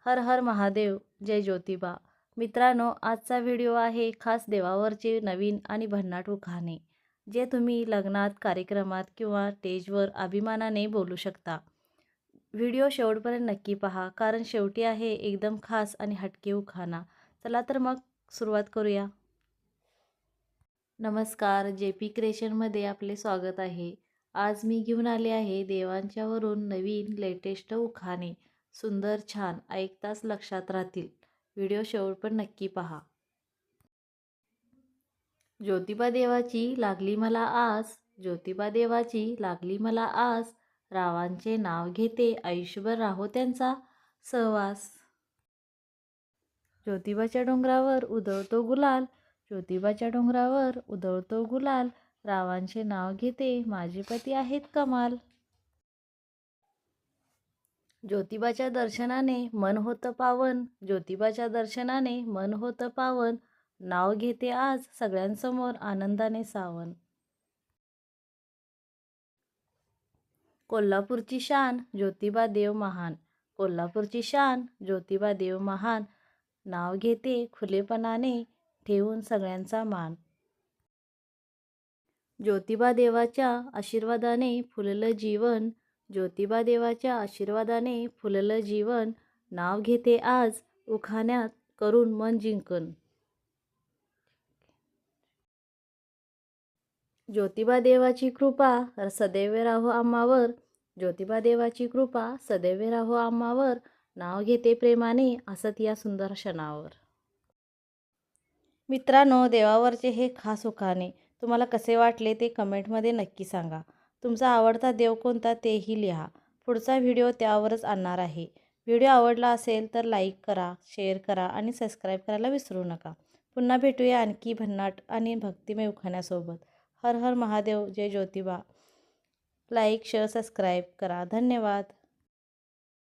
हर हर महादेव, जय ज्योतिबा. मित्रांनो, आजचा व्हिडिओ आहे खास देवावरचे नवीन आणि भन्नाट उखाणे, जे तुम्ही लग्नात, कार्यक्रमात किंवा स्टेजवर अभिमानाने बोलू शकता. व्हिडिओ शेवटपर्यंत नक्की पहा, कारण शेवटी आहे एकदम खास आणि हटके उखाणा. चला तर मग सुरुवात करूया. नमस्कार, जे पी क्रिएशनमध्ये आपले स्वागत आहे. आज मी घेऊन आले आहे देवांच्यावरून नवीन लेटेस्ट उखाणे. सुंदर, छान, ऐकताच लक्षात राहतील. व्हिडिओ शेवटपर्यंत नक्की पहा. ज्योतिबा देवाची लागली मला आस, ज्योतिबा देवाची लागली मला आस, रावांचे नाव घेते आयुष्यभर राहो त्यांचा सहवास. ज्योतिबाच्या डोंगरावर उधळतो गुलाल, ज्योतिबाच्या डोंगरावर उधळतो गुलाल, रावांचे नाव घेते माझे पती आहेत कमाल. ज्योतिबाच्या दर्शनाने मन होतं पावन, ज्योतिबाच्या दर्शनाने मन होतं पावन, नाव घेते आज सगळ्यांसमोर आनंदाने सावन. कोल्हापूरची शान ज्योतिबा देव महान, कोल्हापूरची शान ज्योतिबा देव महान, नाव घेते खुलेपणाने ठेवून सगळ्यांचा मान. ज्योतिबा देवाच्या आशीर्वादाने फुललं जीवन, ज्योतिबा देवाच्या आशीर्वादाने फुललं जीवन, नाव घेते आज उखाण्यात करून मन जिंकन. ज्योतिबा देवाची कृपा सदैव राहो आम्हावर, ज्योतिबा देवाची कृपा सदैव राहो आम्हावर, नाव घेते प्रेमाने असत या सुंदर क्षणावर. मित्रांनो, देवावरचे हे खास उखाणे तुम्हाला कसे वाटले ते कमेंटमध्ये नक्की सांगा. तुमचा आवडता देव कोणता तेही लिहा. पुढचा व्हिडिओ त्यावरच आणणार आहे. व्हिडिओ आवडला असेल तर लाईक करा, शेअर करा आणि सबस्क्राईब करायला विसरू नका. पुन्हा भेटूया आणखी भन्नाट आणि भक्तिमय उखाण्यासोबत. हर हर महादेव, जय ज्योतिबा. लाईक, शेअर, सबस्क्राईब करा. धन्यवाद.